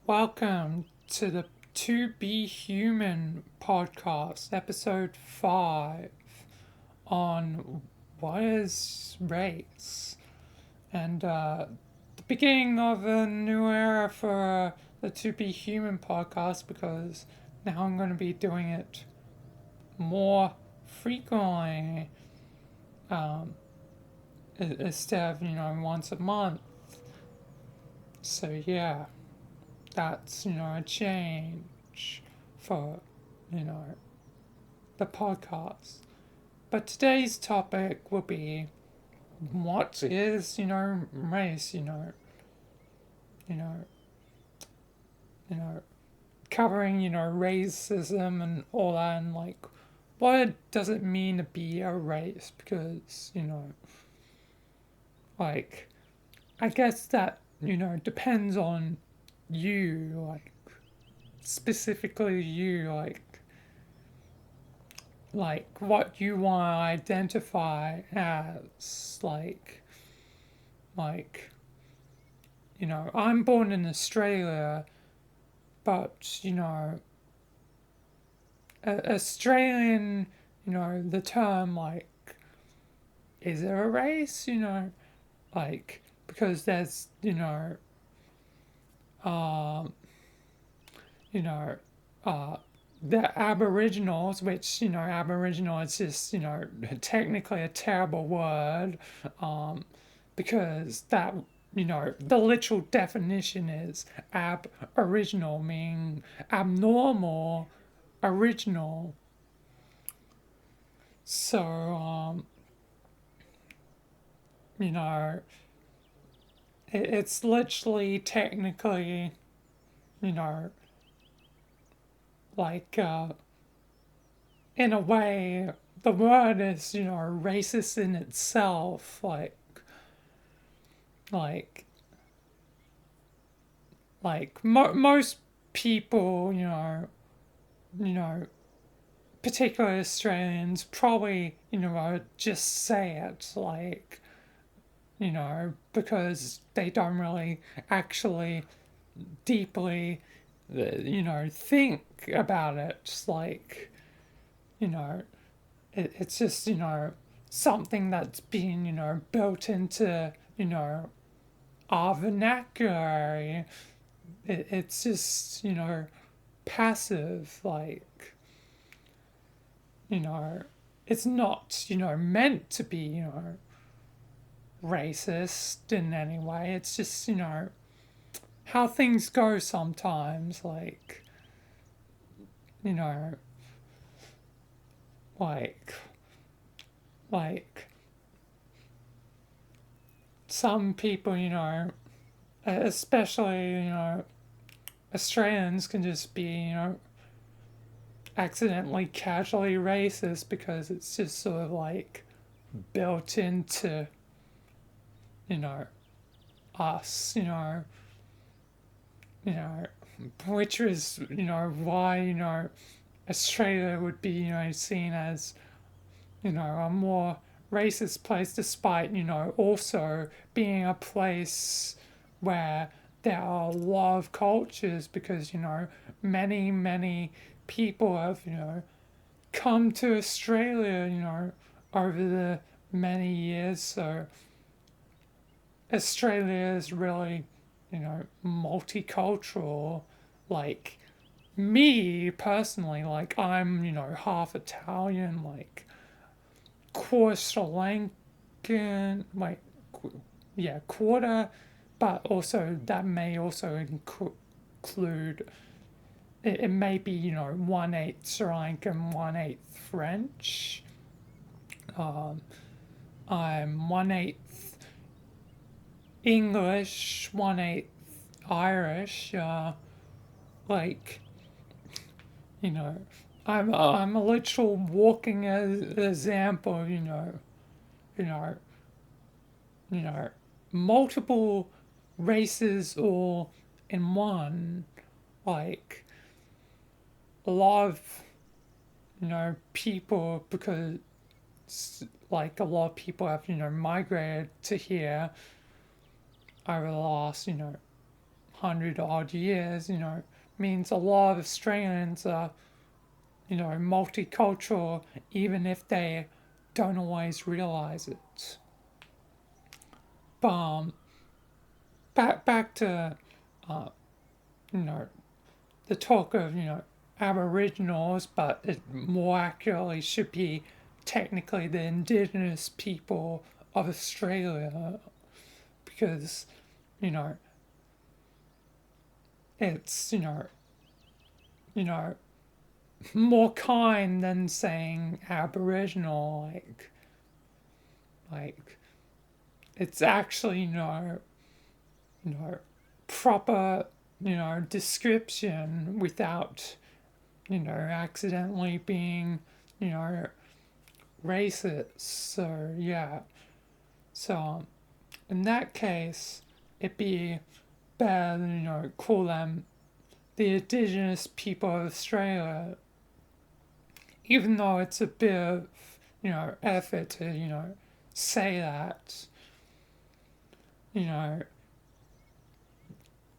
Welcome to the To Be Human podcast, episode 5 on what is race and the beginning of a new era for the To Be Human podcast because now I'm going to be doing it more frequently um, instead of, once a month. So, yeah. That's, a change for, you know, the podcast. But today's topic will be what is, race, you know, you know, covering, racism and all that and like what does it mean to be a race? Because, like I guess that, depends on you, like specifically you, like what you want to identify as like I'm born in Australia, but Australian, the term like, is there a race, like because there's um you know uh the Aboriginals, which Aboriginal is just technically a terrible word, um, because that the literal definition is Aboriginal, meaning abnormal, original. So you know, it's literally technically you know like in a way the word is racist in itself, like most people, you know, particularly Australians, probably, just say it because they don't really actually deeply, think about it. Like, you know, it's just, something that's been, built into, our vernacular. It's just, passive, like, you know, it's not, meant to be, racist in any way. It's just, how things go sometimes, you know, like, like some people, especially, Australians can just be, accidentally casually racist because it's just sort of like built into, you know, us, you know, which is, why, Australia would be, seen as, a more racist place despite, also being a place where there are a lot of cultures because, many, many people have, come to Australia, over the many years. So Australia is really, multicultural. Like me personally, like I'm, half Italian, like quarter Sri Lankan, like yeah, quarter, but also that may also include it may be 1/8 Sri Lankan, 1/8 French. Um, I'm 1/8 English, 1/8 Irish. Like you know, I'm a literal walking example. You know, you know, multiple races all in one. Like a lot of people, because like a lot of people have migrated to here over the last hundred odd years, means a lot of Australians are, multicultural, even if they don't always realize it. But back to, uh, you know, the talk of, Aboriginals, but it more accurately should be technically the indigenous people of Australia, because, you know, it's, you know, more kind than saying Aboriginal, like it's actually, proper, description without, accidentally being, racist. So yeah. So in that case, it'd be better, call them the indigenous people of Australia, even though it's a bit of, effort to, say that, you know,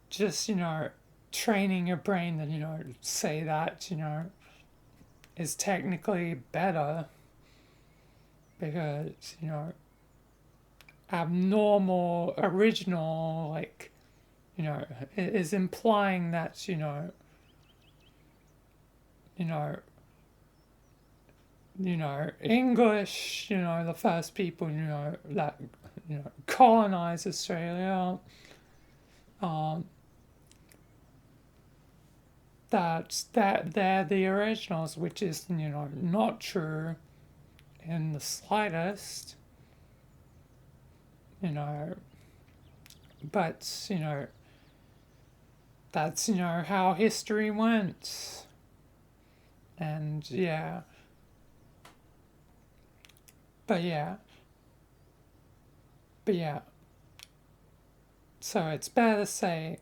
just, training your brain that, say that, is technically better because, abnormal, original, like, is implying that, you know, English, the first people, that, colonized Australia, um, that they're the originals, which is, not true in the slightest, you know, but, that's, how history went. And yeah, but yeah, but yeah, so it's better to say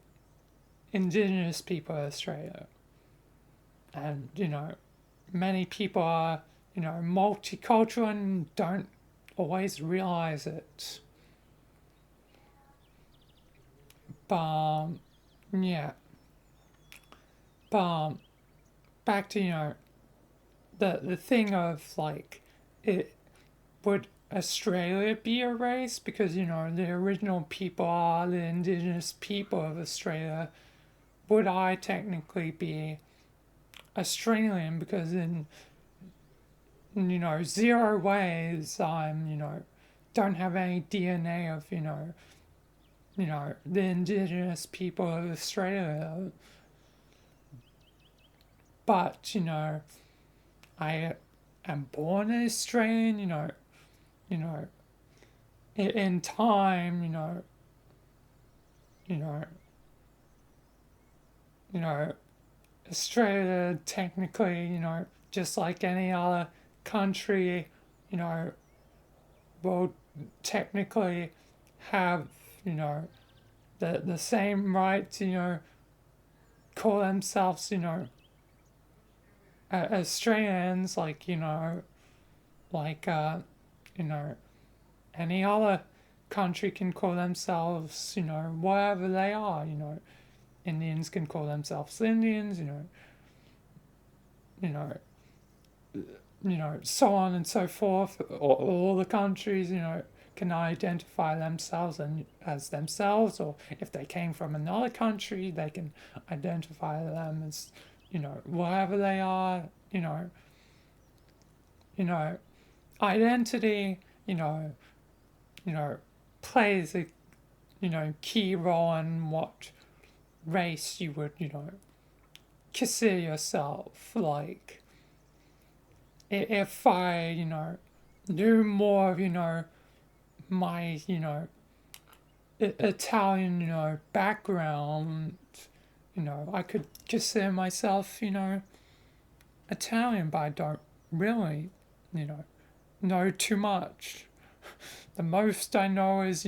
indigenous people of Australia. And, many people are, multicultural and don't always realize it. But, yeah. But, back to, the thing of, like, it would Australia be a race? Because, the original people are the indigenous people of Australia. Would I technically be Australian? Because in, zero ways I'm, don't have any DNA of, the indigenous people of Australia. But, I am born an Australian, you know, in time, you know, you know, Australia technically, just like any other country, you know, will technically have, the same right to, call themselves, Australians, like, like, you know, any other country can call themselves, whatever they are, Indians can call themselves Indians, you know, so on and so forth. All the countries, can identify themselves as themselves, or if they came from another country, they can identify them as, whatever they are, you know, identity, you know, plays a, key role in what race you would, consider yourself. Like, if I, knew more of, my, Italian, background, I could consider myself, Italian, but I don't really, know too much. The most I know is,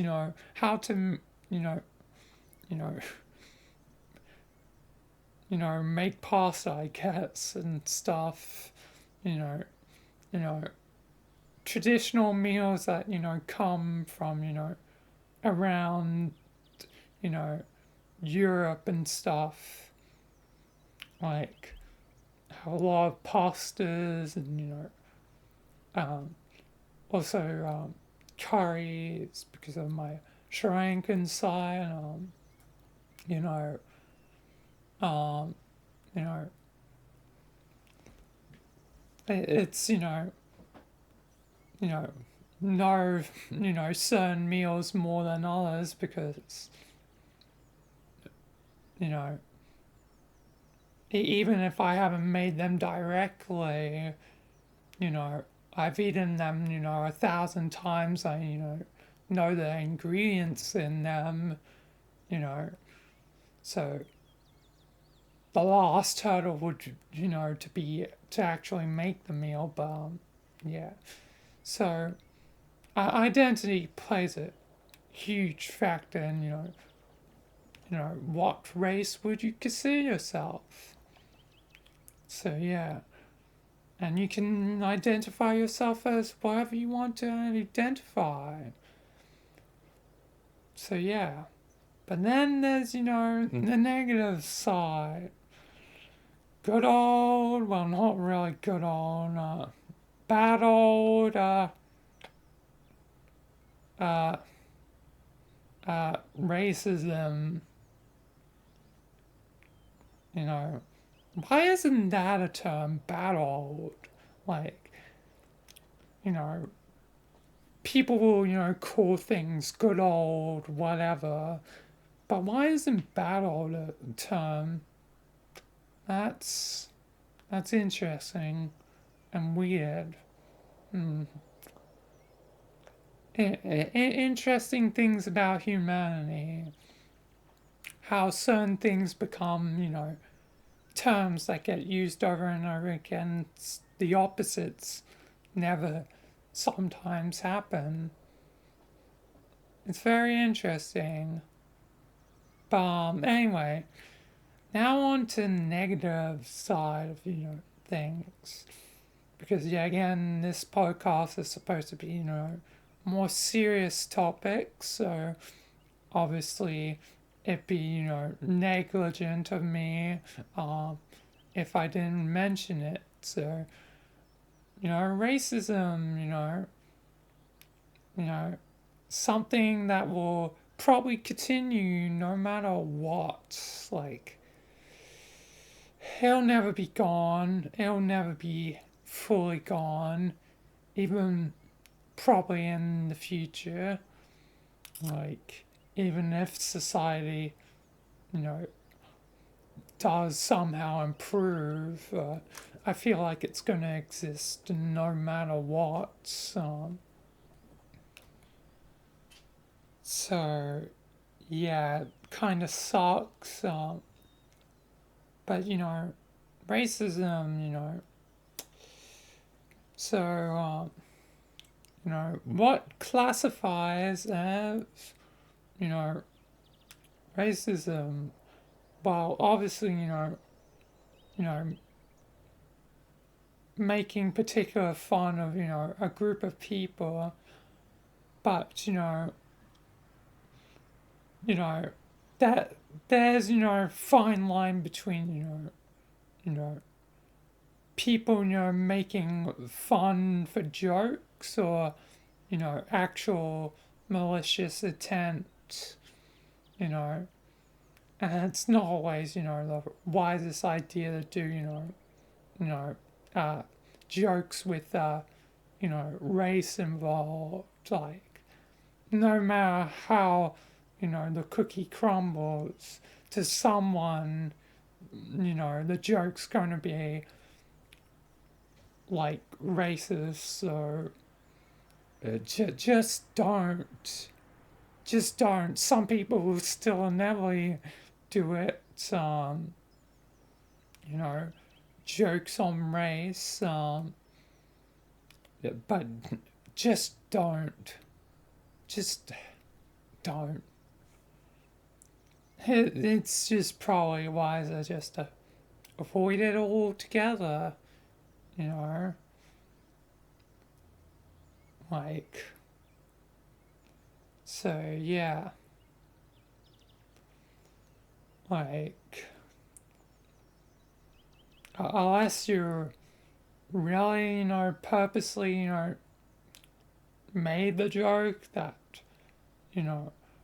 how to, you know, make pasta, I guess, and stuff, you know, you know, traditional meals that, come from, around, you know, Europe and stuff, like, have a lot of pastas and, um, also curries because of my Sri Lankan side. You know, um, you know, it's you know, no, certain meals more than others because you know, even if I haven't made them directly, you know, I've eaten them, 1,000 times. I, know the ingredients in them, you know. So the last hurdle would, to actually make the meal, but yeah. So identity plays a huge factor in, what race would you consider yourself? So yeah. And you can identify yourself as whatever you want to identify. So yeah. But then there's, the negative side. Good old, well, not really good old, bad old, uh, racism. You know, why isn't that a term, bad old? Like, you know, people will, call things good old, whatever. But why isn't bad old a term? That's that's interesting and weird. Hmm. Interesting things about humanity. How certain things become, terms that get used over and over again. The opposites never sometimes happen. It's very interesting. But anyway, now on to negative side of, things. Because yeah, again, this podcast is supposed to be, more serious topics. So obviously it'd be, negligent of me if I didn't mention it. So, racism, you know, something that will probably continue no matter what. Like, it'll never be gone. It'll never be fully gone. Even probably in the future. Like, even if society, you know, does somehow improve, I feel like it's going to exist no matter what. So, yeah, it kind of sucks. But, racism, so, what classifies as, you know, racism? Well, obviously, you know, making particular fun of, a group of people, but, you know, that there's, fine line between, you know, people, making fun for jokes or, actual malicious intent, you know, and it's not always, the wisest idea to do, you know, uh, jokes with, race involved. Like, no matter how, the cookie crumbles to someone, the joke's going to be like racist. So just don't. Just don't. Some people will still never do it. You know, jokes on race. But just don't. Just don't. It's just probably wiser just to avoid it altogether. You know, like. So yeah. like, unless you're really, purposely, made the joke that,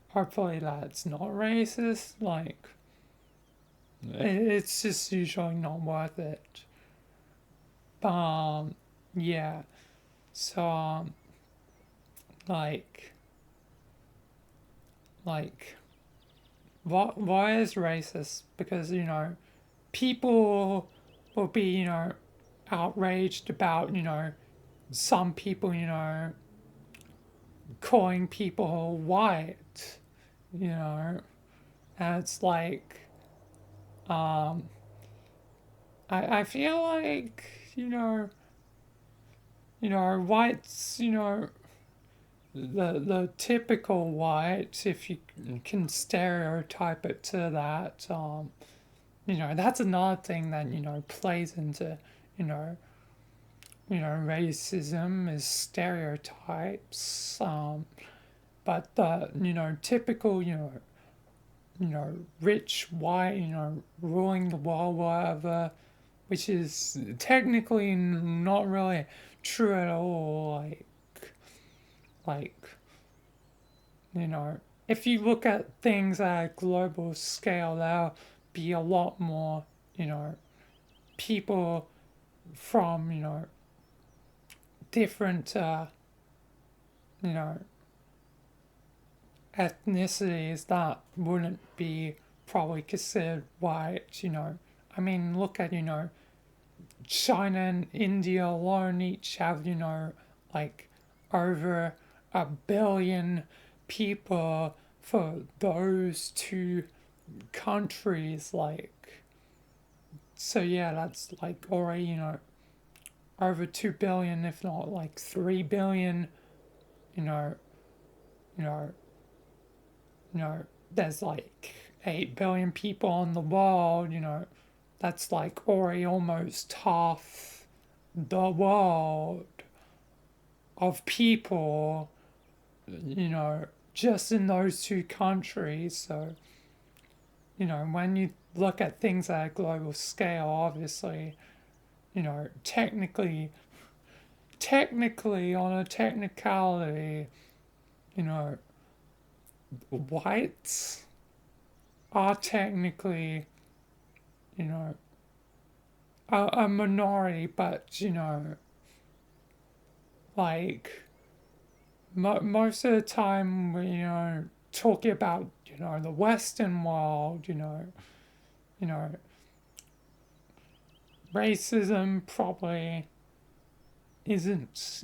hopefully that's not racist, like, it's just usually not worth it. Yeah. So, like, like, why is racist? Because, people will be, outraged about, some people, calling people white, and it's like, um, I feel like, whites, the typical white, if you can stereotype it to that, that's another thing that, plays into, you know, racism is stereotypes. But the, typical, rich white, ruling the world, whatever, which is technically not really true at all. Like, you know, if you look at things at a global scale, there'll be a lot more, people from, different, you know, ethnicities that wouldn't be probably considered white, I mean, look at, China and India alone each have, like over 1 billion people for those two countries. Like, so yeah, that's like already, over 2 billion, if not like 3 billion, you know, you know, there's like 8 billion people in the world, that's like already almost half the world of people, just in those two countries. So, when you look at things at a global scale, obviously, technically on a technicality, you know, whites are technically, you know, a minority, but, like, most of the time, we, talking about, the Western world, you know, racism probably isn't,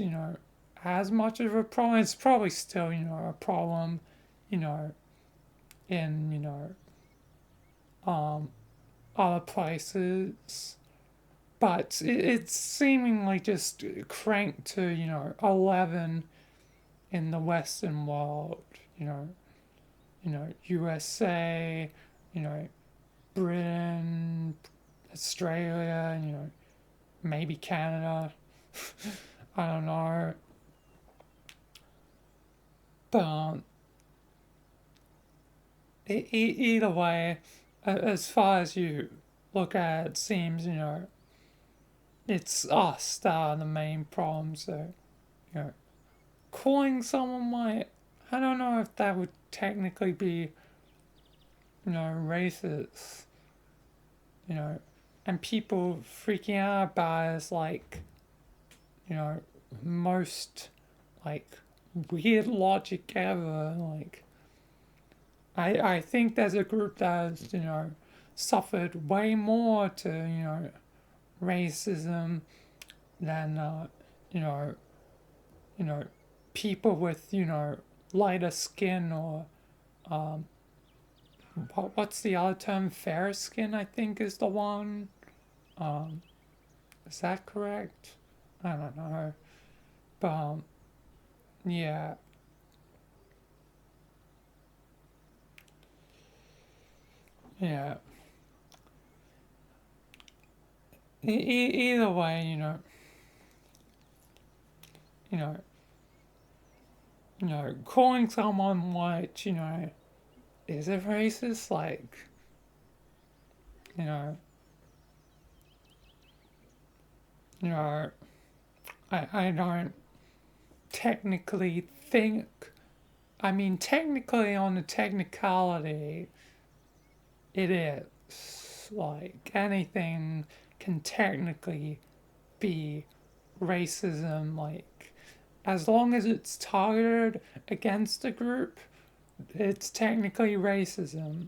as much of a problem. It's probably still, a problem, you know, in, other places. But it's seemingly just cranked to, 11 in the Western world, USA, you know, Britain, Australia, maybe Canada. I don't know. But either way, as far as you look at it, it seems, it's us that are the main problem. So, you know, calling someone white, I don't know if that would technically be, racist, you know, and people freaking out about it is like, most, like, weird logic ever. Like, I think there's a group that has, suffered way more to, racism than, you know, you know, people with, lighter skin or, um, what's the other term? Fair skin, I think, is the one. Um, is that correct? I don't know. But, yeah. Yeah. Either way, you know, calling someone white, is it racist? Like, you know, you know, I don't technically think, I mean, technically on the technicality, it is. Like, anything can technically be racism, like, as long as it's targeted against a group, it's technically racism.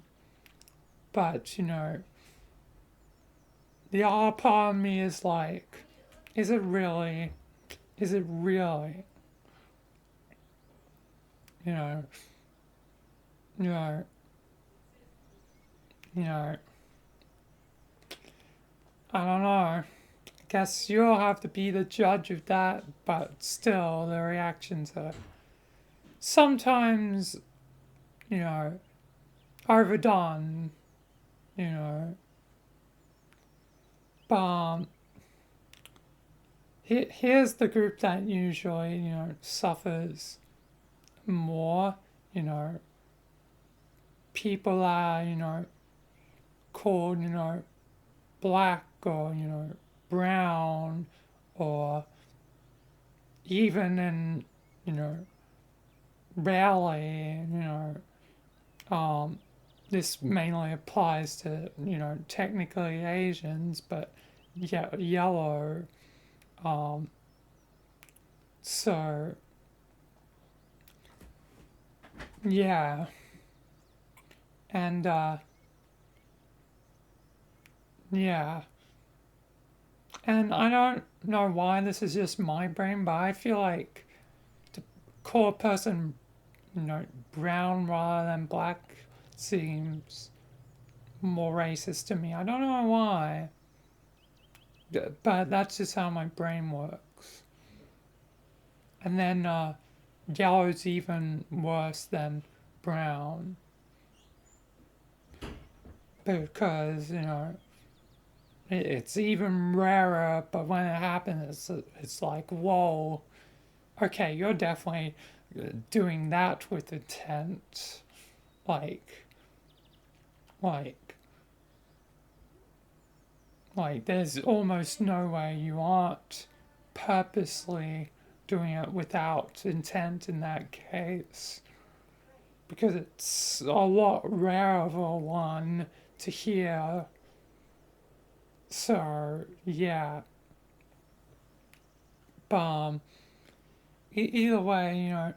But, the other part of me is like, is it really? Is it really? You know, you know, you know, I don't know. I guess you'll have to be the judge of that, but still, the reactions are sometimes, you know, overdone, you know. But here's the group that usually, suffers more, you know, people are, called, black or, brown or even in, you know, rarely, this mainly applies to, technically Asians, but yeah, yellow. Um, so, yeah. And, yeah. And I don't know why this is just my brain, but I feel like to call a person, brown rather than black seems more racist to me. I don't know why, but that's just how my brain works. And then yellow's even worse than brown because, it's even rarer, but when it happens, it's like, whoa, okay, you're definitely doing that with intent. Like, like, there's almost no way you aren't purposely doing it without intent in that case. Because it's a lot rarer of a one to hear. So, yeah. But either way,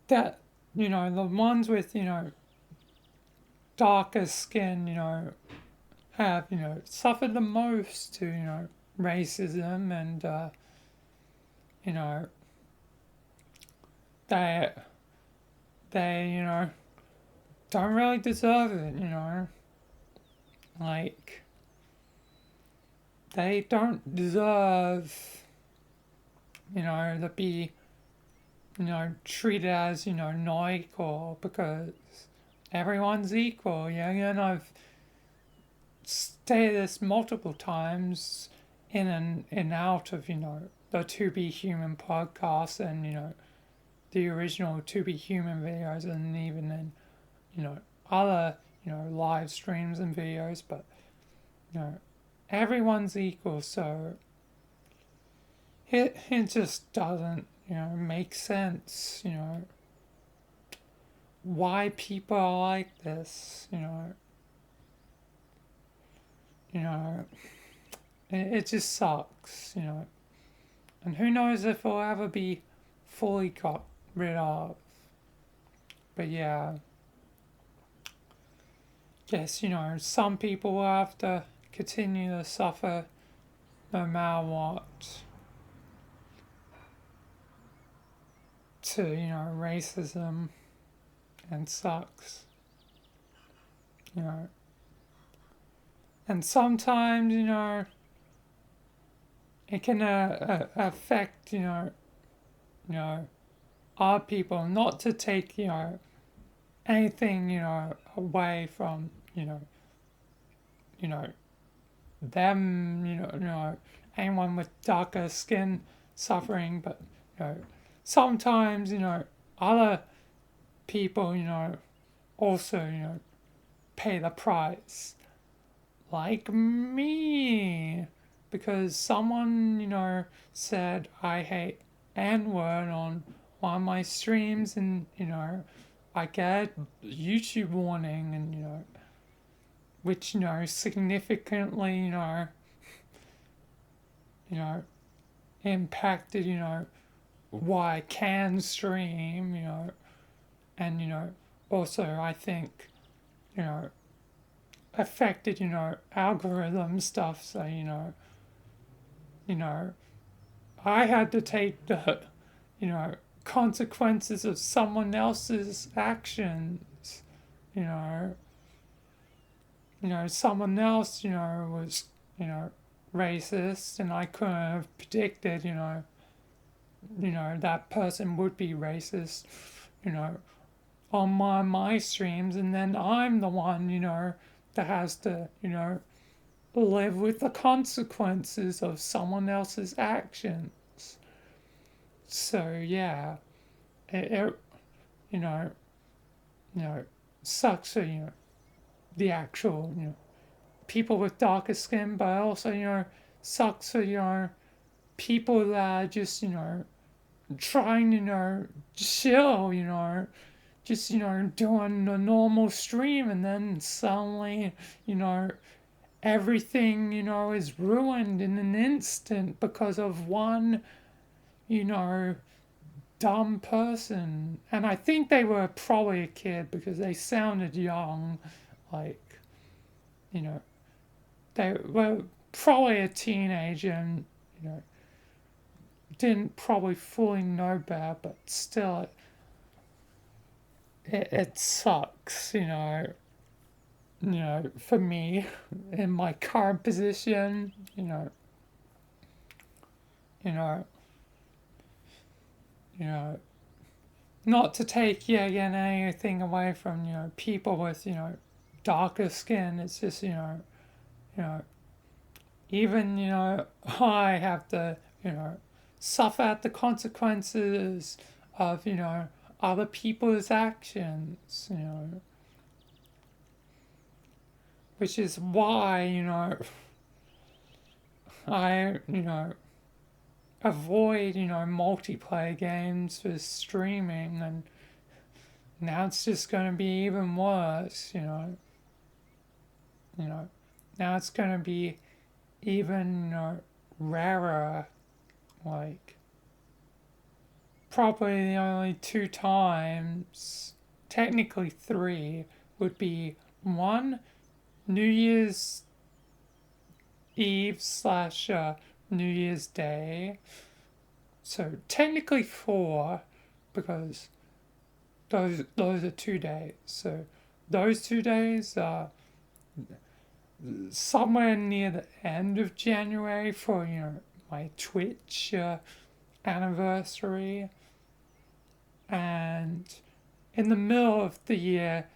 that, the ones with, darker skin, have, suffered the most to, racism and, you know, they, don't really deserve it, Like, they don't deserve, to be, treated as, not equal because everyone's equal. Yeah, and I've stated this multiple times in and out of, the To Be Human podcast and, the original To Be Human videos and even in, other, live streams and videos, but, everyone's equal, so it just doesn't, make sense, why people are like this, it just sucks, and who knows if it'll ever be fully got rid of. But yeah, guess, some people will have to continue to suffer no matter what. To, racism and sucks, and sometimes, it can affect, our people not to take, anything, away from, you know, them, anyone with darker skin suffering, but, sometimes, other people, also, pay the price. like me. Because someone, said I hate N-word on one of my streams, and, I get YouTube warning, and, which, significantly, you know, impacted, why I can stream, and, also I think, you know, affected, algorithm stuff. So, you know, I had to take the, you know, consequences of someone else's actions, you know. Someone else, was, racist, and I couldn't have predicted, that person would be racist, you know, on my streams, and then I'm the one, that has to, live with the consequences of someone else's actions. So yeah, it you know, you know, sucks for, the actual, people with darker skin, but also, sucks for, people that are just, trying to, chill, just, doing a normal stream, and then suddenly, you know, everything, is ruined in an instant because of one, you know, dumb person. And I think they were probably a kid because they sounded young. Like, you know, they were probably a teenager and, didn't probably fully know better, but still, it sucks, for me in my current position, you know, you know, not to take yet again anything away from, people with, darker skin. It's just, you know, even, I have to, suffer at the consequences of, other people's actions, which is why, I, avoid, multiplayer games for streaming, and now it's just going to be even worse, now it's going to be even, rarer, like, probably the only two times, technically three, would be one, New Year's Eve slash New Year's Day. So technically four, because those are 2 days. So those 2 days are somewhere near the end of January for, my Twitch anniversary, and in the middle of the year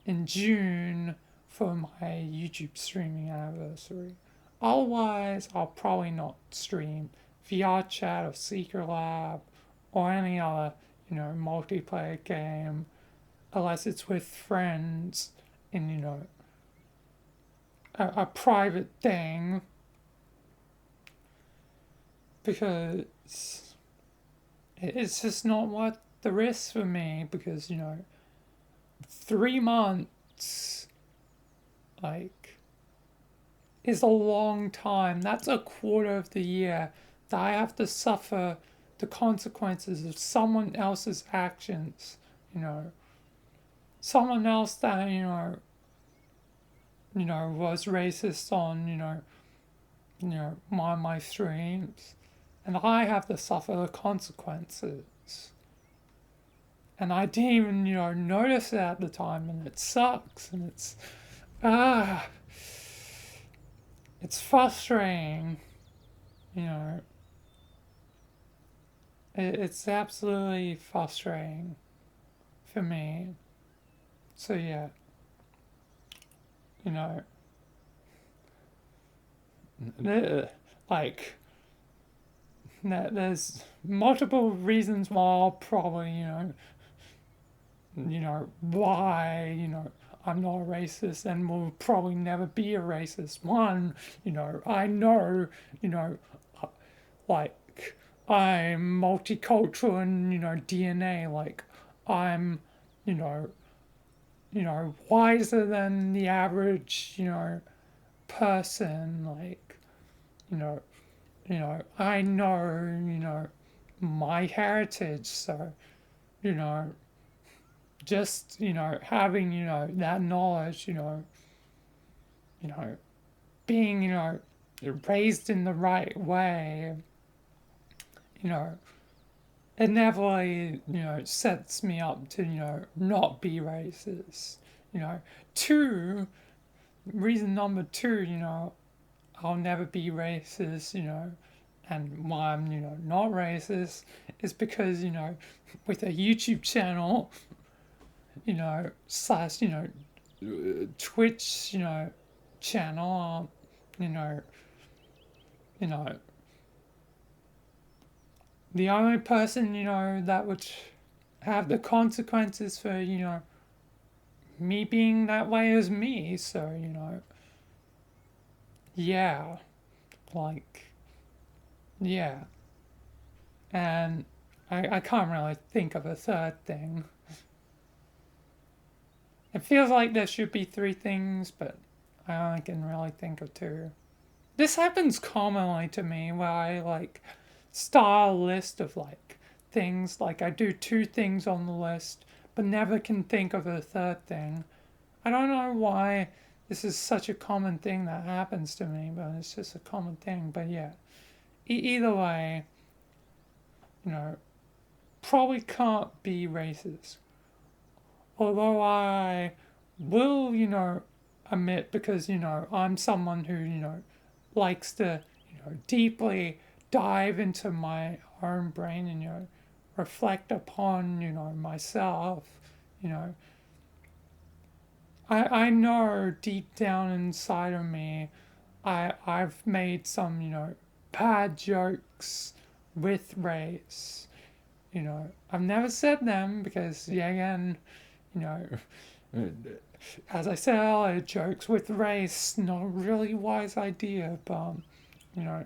in June for my YouTube streaming anniversary. Otherwise, I'll probably not stream VR Chat or Secret Lab or any other, multiplayer game unless it's with friends in, a private thing, because it's just not worth the risk for me, because, 3 months, like, is a long time. That's a quarter of the year that I have to suffer the consequences of someone else's actions, someone else that, was racist on, my streams, and I have to suffer the consequences. And I didn't even, notice it at the time, and it sucks, and it's frustrating, you know. It's absolutely frustrating for me. So yeah, you know, like, there's multiple reasons why I'll probably, why, I'm not a racist and will probably never be a racist. One, I know, you know, like I'm multicultural and, DNA, like I'm, you know, wiser than the average, person, like, you know, I know, my heritage, so, you know, just, having, that knowledge, you know, being, raised in the right way, you know, it inevitably, sets me up to, not be racist. You know, two, reason number two, I'll never be racist, and why I'm, not racist is because, with a YouTube channel, slash, Twitch, channel, you know, you know, the only person, that would have the consequences for, me being that way is me. So, yeah, like, yeah. And I can't really think of a third thing. It feels like there should be three things, but I only can really think of two. This happens commonly to me where I like start a list of like things, like I do two things on the list, but never can think of a third thing. I don't know why this is such a common thing that happens to me, but it's just a common thing. But yeah, either way, you know, probably can't be racist. Although I will, admit because, I'm someone who, likes to, deeply dive into my own brain and, reflect upon, myself, you know. I know deep down inside of me, I've made some, bad jokes with race. I've never said them because, yeah, again, you know, as I said earlier, jokes with race, not a really wise idea, but, you know,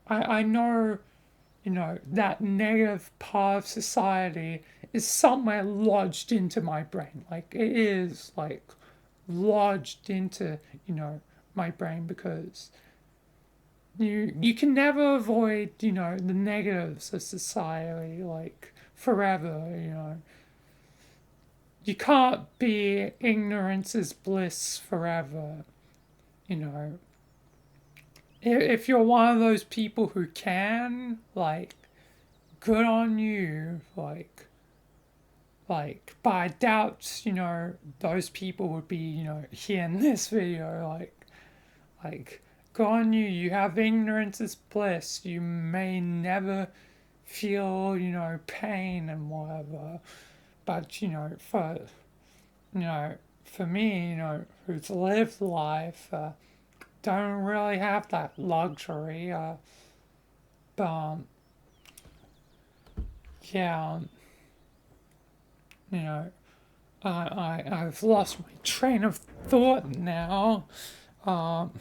I know, that negative part of society is somewhere lodged into my brain. Like, it is, like, lodged into, my brain because you can never avoid, the negatives of society, like, forever, you can't be ignorance is bliss forever, you know. If you're one of those people who can, like, good on you, but I doubt, those people would be, here in this video, like, good on you, you have ignorance is bliss, you may never feel, pain and whatever, but, for me, who's lived life, don't really have that luxury. But yeah, you know, I've lost my train of thought now. Um,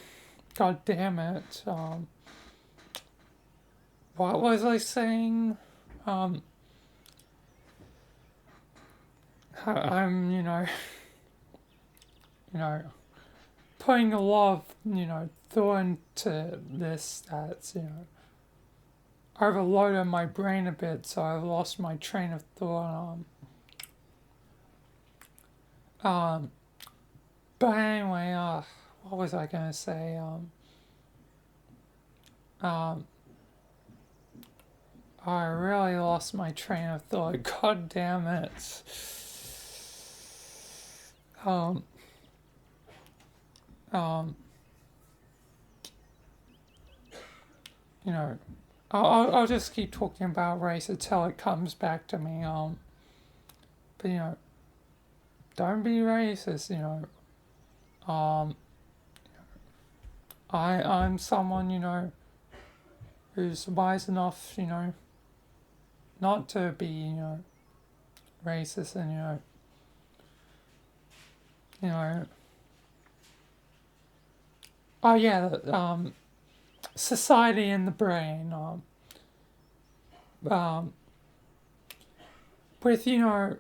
God damn it. What was I saying? Um, I'm, you know, putting a lot of, thought into this that's, overloaded my brain a bit, so I've lost my train of thought. Um, but anyway, what was I gonna say? Um, I really lost my train of thought. God damn it. Um, um, you know, I'll just keep talking about race until it comes back to me. But don't be racist. Um, I'm someone who's wise enough, not to be racist, and you know, oh yeah, society and the brain, um, with, you know,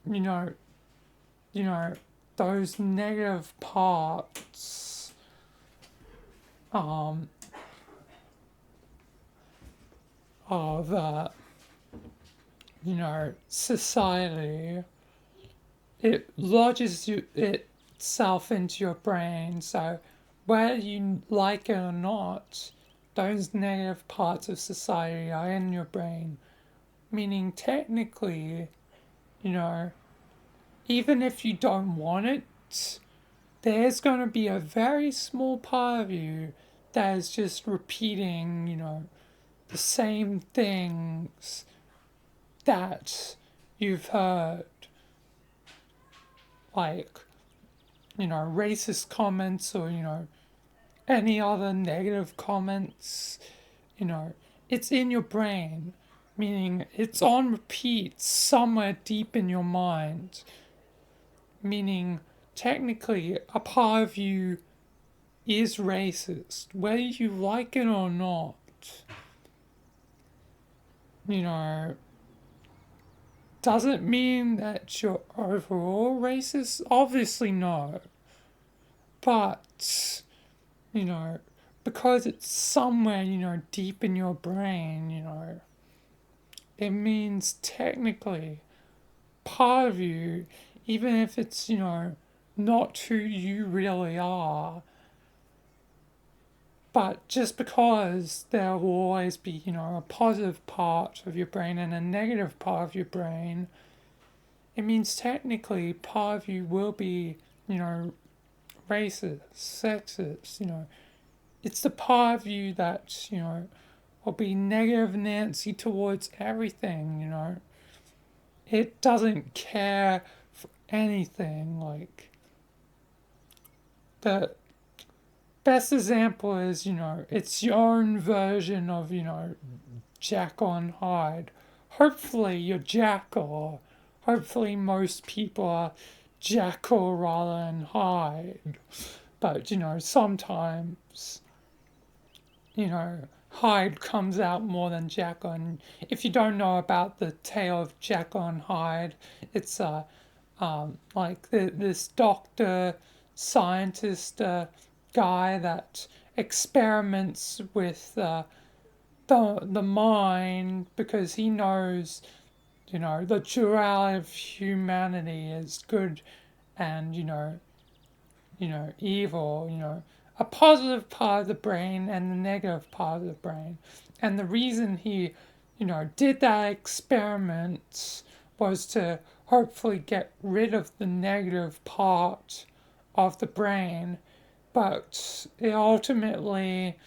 you know, those negative parts, um, of, society, it lodges itself into your brain. So whether you like it or not, those negative parts of society are in your brain. Meaning, technically, you know, even if you don't want it, there's going to be a very small part of you that is just repeating, the same things that you've heard, like, racist comments or, any other negative comments, you know, it's in your brain, meaning it's on repeat somewhere deep in your mind, meaning technically a part of you is racist, whether you like it or not. You know, does it mean that you're overall racist? Obviously, no. But, you know, because it's somewhere, deep in your brain, it means technically part of you, even if it's, not who you really are, but just because there will always be, a positive part of your brain and a negative part of your brain, it means technically part of you will be, racist, sexist, It's the part of you that, will be negative Nancy towards everything, It doesn't care for anything. Like, the best example is, it's your own version of, Jekyll and Hyde. Hopefully you're Jekyll. Hopefully most people are Jekyll rather than Hyde. But, sometimes, Hyde comes out more than Jekyll. And if you don't know about the tale of Jekyll and Hyde, it's like this doctor, scientist guy that experiments with the mind because he knows, the duality of humanity is good and, evil, a positive part of the brain and the negative part of the brain. And the reason he, did that experiment was to hopefully get rid of the negative part of the brain, but it ultimately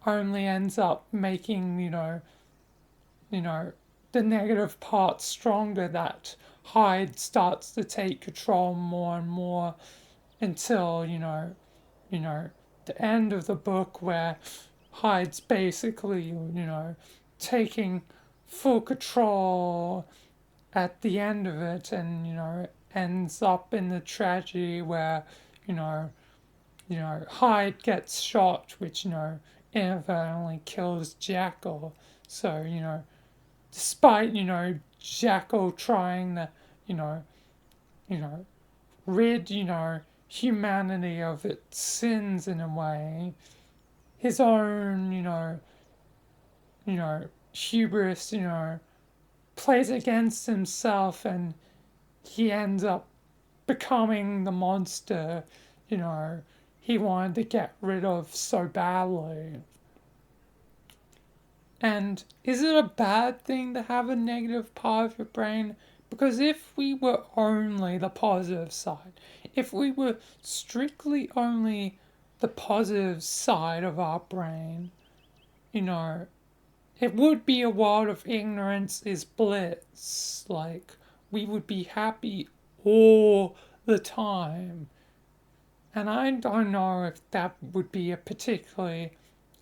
only ends up making, the negative part stronger, that Hyde starts to take control more and more until, you know, the end of the book where Hyde's basically, taking full control at the end of it, and, it ends up in the tragedy where, you know, Hyde gets shot, which, inadvertently kills Jackal. So, despite, Jackal trying to, you know, you know, rid, humanity of its sins in a way, his own, hubris, plays against himself, and he ends up becoming the monster, he wanted to get rid of so badly. And is it a bad thing to have a negative part of your brain? Because if we were only the positive side, if we were strictly only the positive side of our brain, you know, it would be a world of ignorance is bliss. Like, we would be happy all the time. And I don't know if that would be a particularly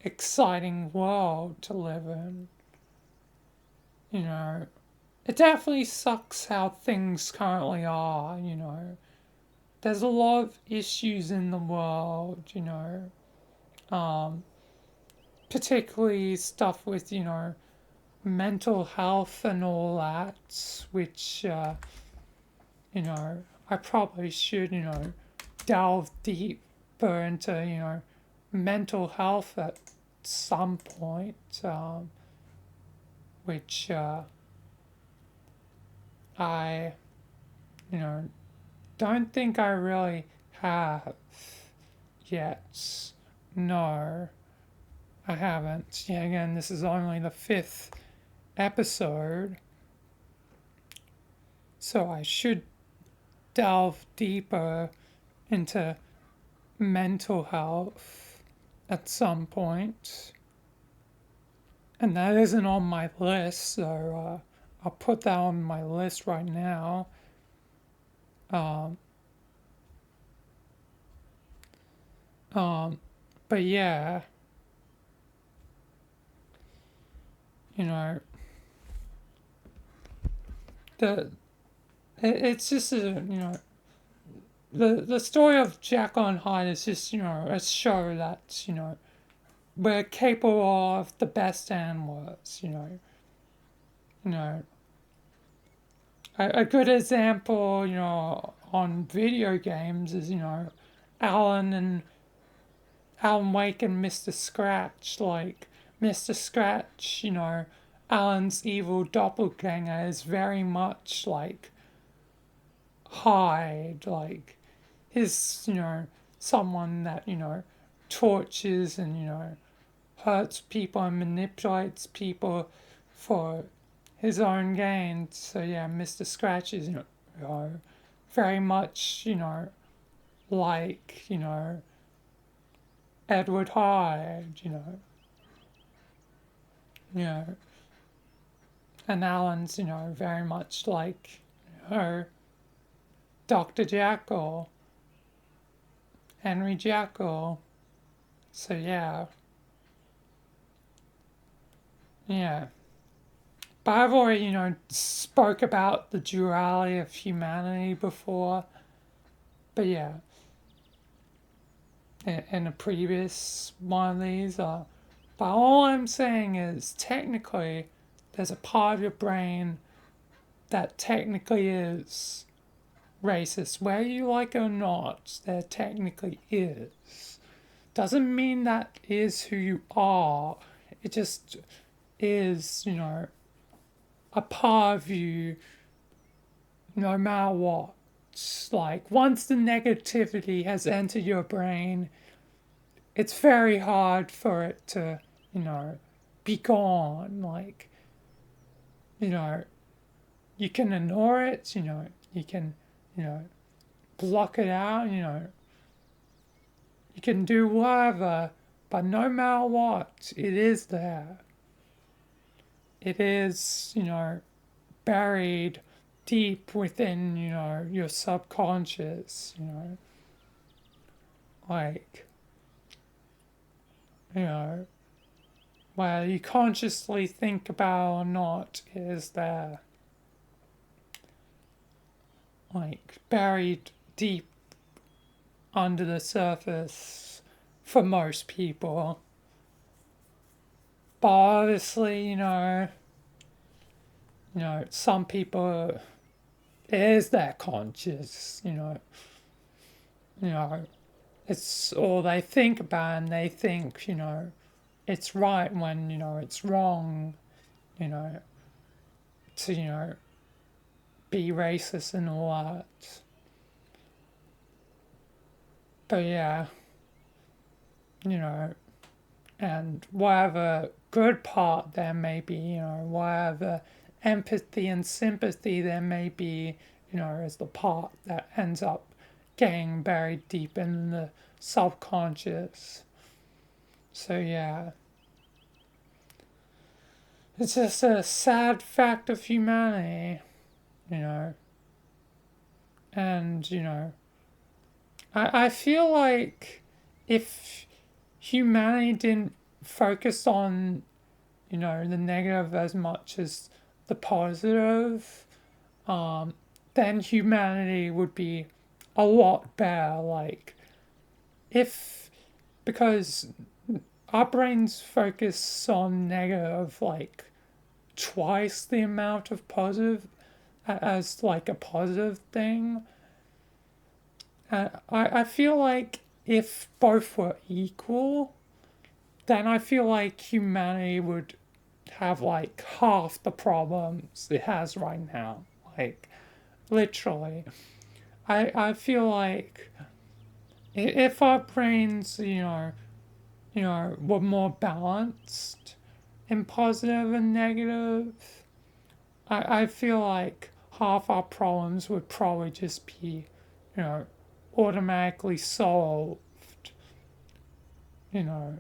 exciting world to live in. It definitely sucks how things currently are, there's a lot of issues in the world, particularly stuff with, mental health and all that, which, I probably should, delve deeper into, mental health at some point, which I, don't think I really have yet. No, I haven't. Yeah, again, this is only the 5th episode, so I should delve deeper into mental health at some point. And that isn't on my list, so I'll put that on my list right now. Um, but yeah, the it's just the story of Jekyll and Hyde is just a show that we're capable of the best and worst. You know a good example on video games is Alan and Alan Wake and Mr. Scratch. Like Mr. Scratch, Alan's evil doppelganger is very much like Hyde. Like his someone that tortures and hurts people and manipulates people for his own gain. So yeah, Mr. Scratch is very much like Edward Hyde. You know, and Alan's very much like Dr. Jekyll, Henry Jekyll. So yeah. But I've already, spoke about the duality of humanity before. But yeah, in a previous one of these. But all I'm saying is technically there's a part of your brain that technically is racist. Whether you like it or not, there technically is. Doesn't mean that is who you are. It just is, a part of you no matter what. Like, once the negativity has entered your brain, it's very hard for it to, be gone. Like, you can ignore it, you can, block it out, you can do whatever, but no matter what, it is there. It is, buried deep within, your subconscious, like, whether you consciously think about or not, it is there. Like, buried deep under the surface for most people. But obviously, some people, it is their conscious, it's all they think about, and they think, it's right when, it's wrong, to, be racist and all that. But yeah, and whatever good part there may be, whatever empathy and sympathy there may be, is the part that ends up getting buried deep in the subconscious. So yeah, it's just a sad fact of humanity, and I feel like if humanity didn't focus on the negative as much as the positive, then humanity would be a lot better. Like, if, because our brains focus on negative like twice the amount of positive as like a positive thing. I feel like if both were equal, then I feel like humanity would have like half the problems it has right now. Like, literally. I feel like if our brains, were more balanced in positive and negative, I feel like half our problems would probably just be, you know, automatically solved, you know,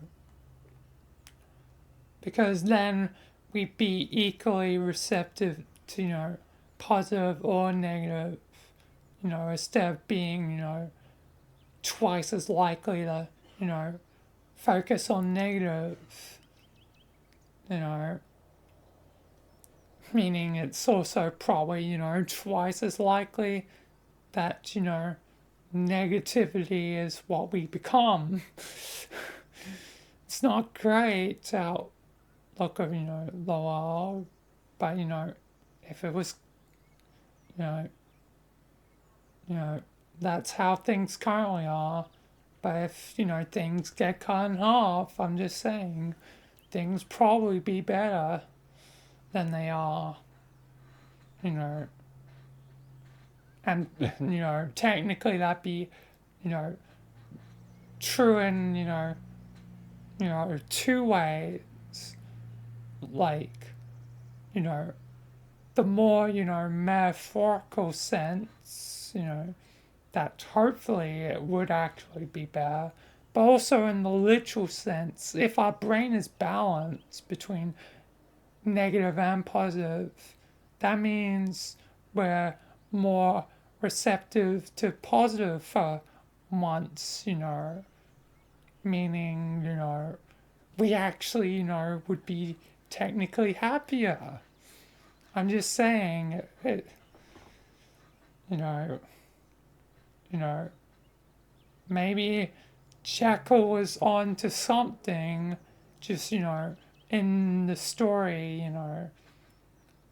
because then we'd be equally receptive to, positive or negative, instead of being, twice as likely to, focus on negative, you know, meaning it's also probably, twice as likely that, negativity is what we become. It's not great outlook of, the world, but, if it was, you know, that's how things currently are. But if, things get cut in half, I'm just saying, things probably be better than they are, you know. And, technically that'd be, you know, true in, two ways. Like, you know, the more, metaphorical sense, that hopefully it would actually be better. But also in the literal sense, if our brain is balanced between negative and positive, that means we're more receptive to positive for once, meaning, we actually, would be technically happier. I'm just saying it, you know, you know, maybe Jekyll was on to something, just, in the story,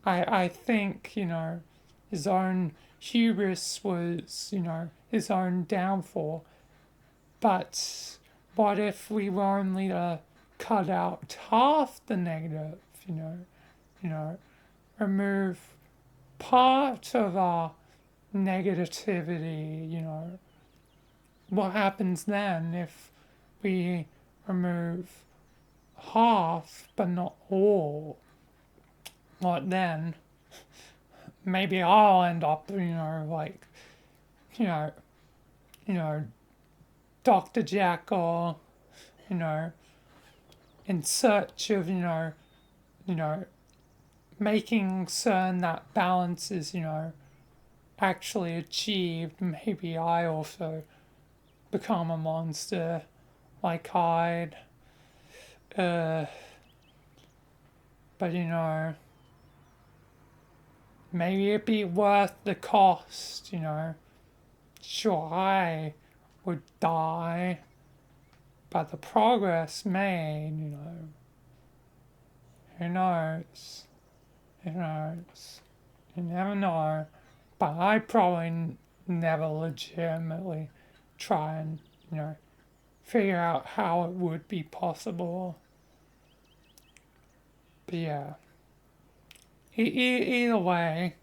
I think, his own hubris was, his own downfall. But what if we were only to cut out half the negative, you know, remove part of our negativity, what happens then if we remove half but not all? What then? Maybe I'll end up, like, you know, you know, Dr. Jekyll, you know, in search of, you know, making certain that balance is, actually achieved. Maybe I also become a monster like Hyde. Uh, but, maybe it'd be worth the cost, Sure, I would die, but the progress made, who knows? Who knows? You never know. But I'd probably never legitimately try and, figure out how it would be possible. But yeah. Either way,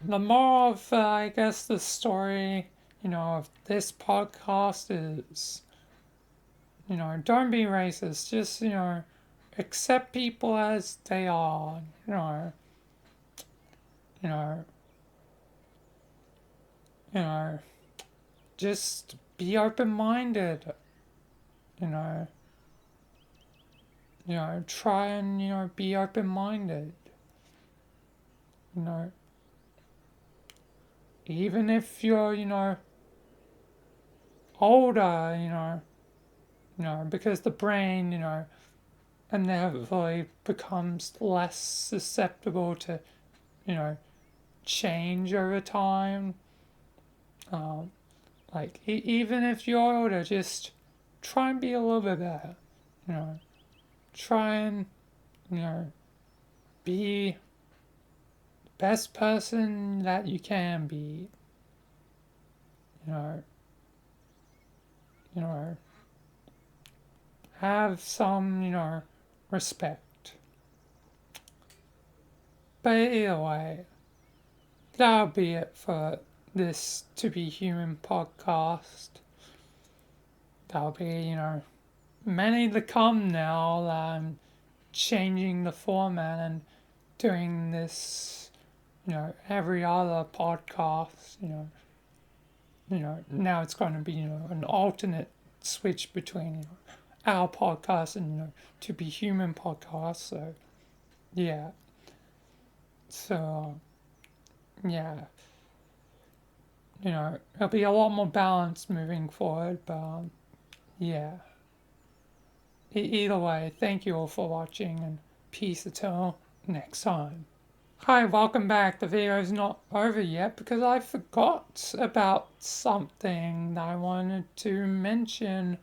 the moral of, I guess, the story, of this podcast is, don't be racist. Just, accept people as they are, you know, you know, just be open-minded, you know, try and, be open-minded, you know, even if you're, older, because the brain, inevitably becomes less susceptible to, change over time. Like, even if you're older, just try and be a little bit better. You know, try and, you know, be the best person that you can be. You know, you know, have some, respect. But either way, that'll be it for this To Be Human podcast. That'll be, many to come now. Changing the format and doing this, every other podcast, now it's going to be, an alternate switch between, our podcast and, To Be Human podcast. So, yeah. So, yeah. It'll be a lot more balanced moving forward, but, yeah. Either way, thank you all for watching and peace until next time. Hi, welcome back. The video's not over yet because I forgot about something that I wanted to mention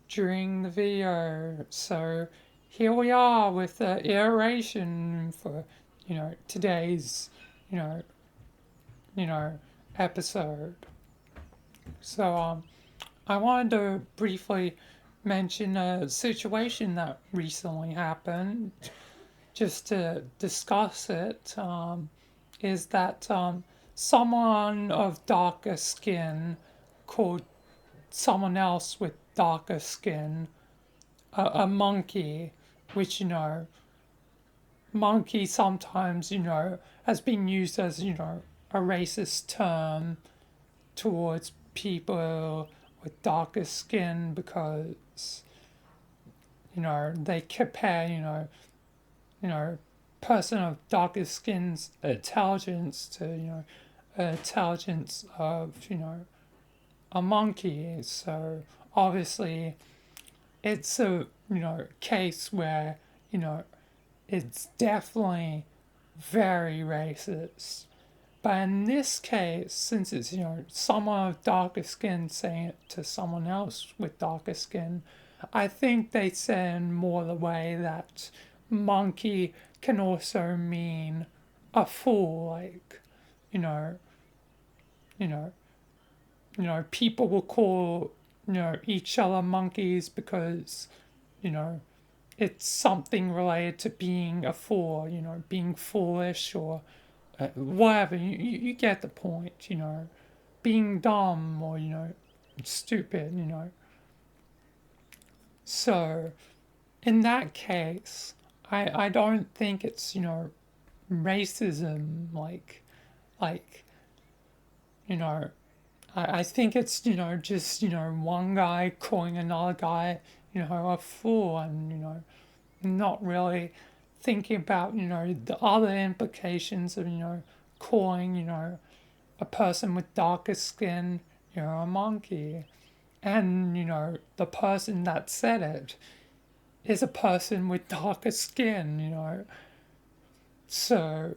during the video. So here we are with the iteration for, today's, you know, episode. So I wanted to briefly mention a situation that recently happened just to discuss it. Is that someone of darker skin called someone else with darker skin a monkey, which, monkey sometimes, has been used as, a racist term towards people with darker skin because, they compare, person of darker skin's intelligence to, intelligence of, a monkey. So obviously it's a, case where, it's definitely very racist. But in this case, since it's, someone with darker skin saying it to someone else with darker skin, I think they said in more the way that monkey can also mean a fool, like, you know, you know, people will call, each other monkeys because, it's something related to being a fool, being foolish or whatever. You get the point, being dumb or, stupid, So, in that case, I don't think it's, racism, like, I think it's, just, one guy calling another guy, a fool and, not really thinking about, the other implications of, calling, a person with darker skin, a monkey. And, the person that said it is a person with darker skin, So,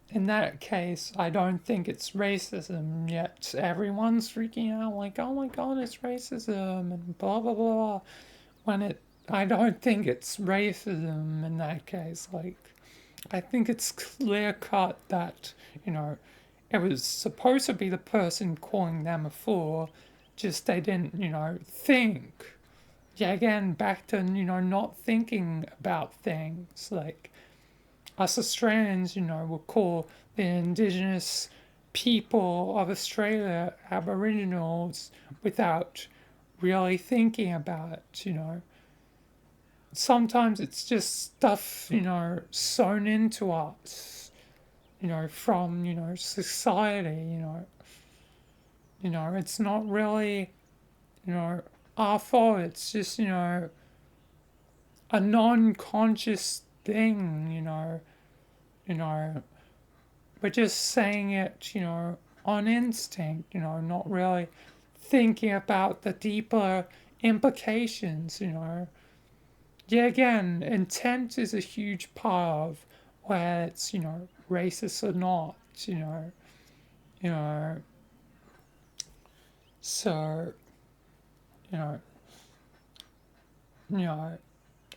in that case, I don't think it's racism, yet everyone's freaking out like, oh my god, it's racism, and blah, blah, blah. I don't think it's racism in that case. Like, I think it's clear cut that, it was supposed to be the person calling them a fool, just they didn't, think. Yeah, again, back to, not thinking about things. Like, us Australians, will call the indigenous people of Australia Aboriginals without really thinking about it. Sometimes it's just stuff, sewn into us, from, society, it's not really, our fault. It's just, a non-conscious thing, we're just saying it, on instinct, not really thinking about the deeper implications, Yeah, again, intent is a huge part of whether it's, racist or not, you know, So, you know, you know,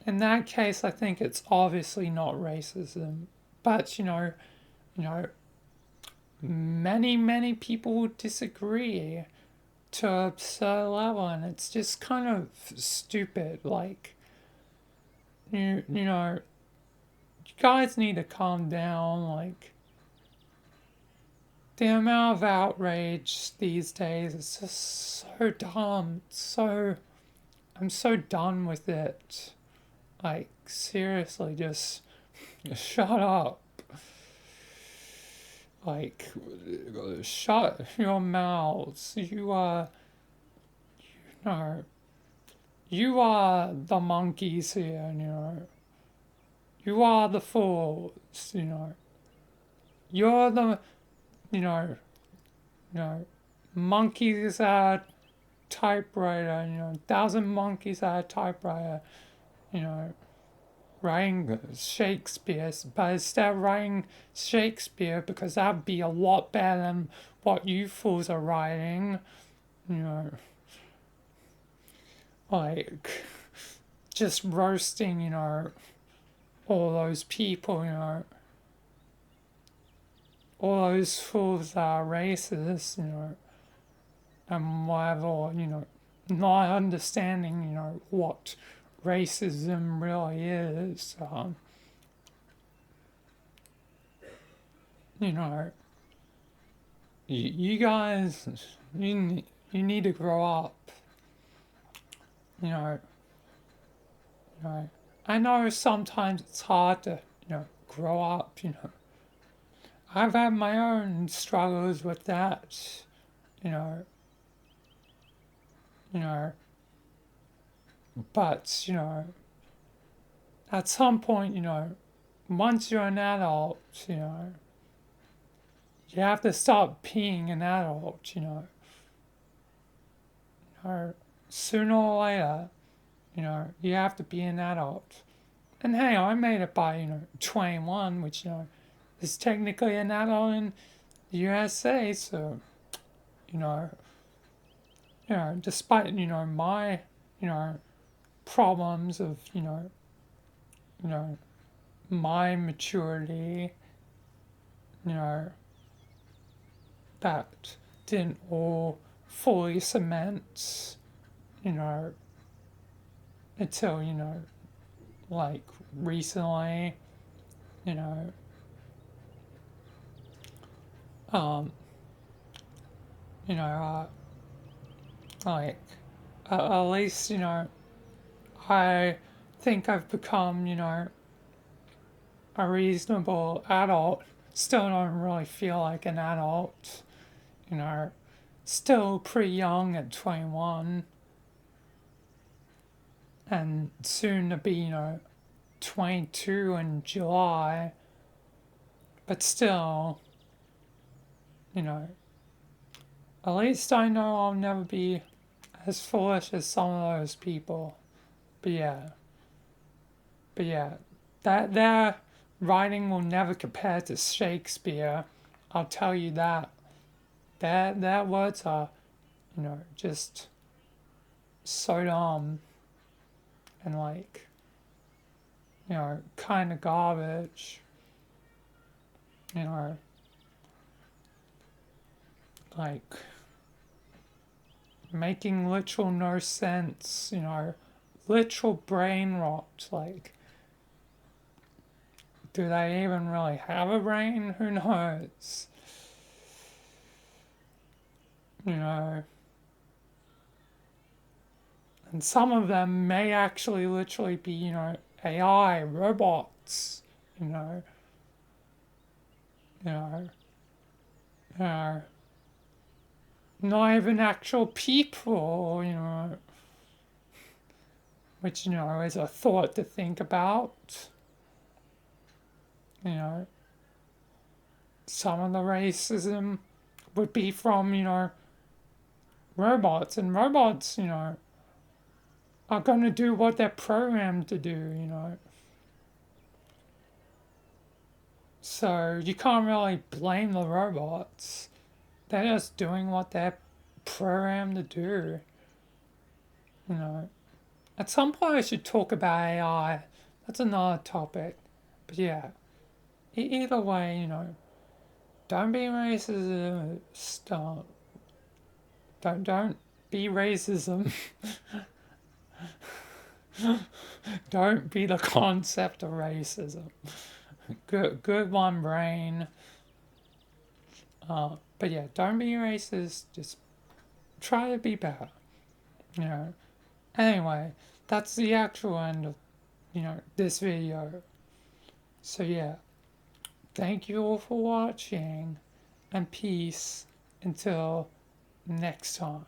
in that case, I think it's obviously not racism. But, many people disagree to a certain level, and it's just kind of stupid. Like, you know, you guys need to calm down. Like, the amount of outrage these days is just so dumb. I'm so done with it. Like, seriously, just shut up. Like, shut your mouths. No, you are the monkeys here, You are the fools. You're the, you know, monkeys at a typewriter, 1,000 monkeys at a typewriter, you know, writing Shakespeare, but instead of writing Shakespeare, because that'd be a lot better than what you fools are writing, you know, like just roasting, all those people, all those fools that are racist, and whatever, not understanding, what racism really is. You know, you guys, you need to grow up. You know, you know. I know sometimes it's hard to, grow up. I've had my own struggles with that. You know, you know, but at some point, once you're an adult, you have to stop being an adult. Or sooner or later, you have to be an adult. And hey, I made it by 21, which is technically an adult in the USA. So you know, despite my problems of you know my maturity, you know that didn't all fully cement, you know, until like recently, you know, um, you know, like at least I think I've become a reasonable adult. Still don't really feel like an adult, you know, still pretty young at 21 and soon to be 22 in July, but still, you know, at least I know I'll never be as foolish as some of those people. But yeah, but yeah, that their writing will never compare to Shakespeare. I'll tell you that. Their words are, just so dumb and like, kind of garbage. You know, like making literal no sense. Literal brain rot. Like, do they even really have a brain? Who knows? You know, and some of them may actually literally be, AI robots. You know, you know, you know, not even actual people. Which is a thought to think about. You know, some of the racism would be from robots, and robots are going to do what they're programmed to do. So you can't really blame the robots. They're just doing what they're programmed to do. You know, at some point I should talk about AI. That's another topic. But yeah, either way, don't be racist. Don't be racism. Don't be the concept of racism. Good one, brain. But yeah, don't be racist. Just try to be better. You know. Anyway, that's the actual end of this video. So yeah, thank you all for watching, and peace until next time.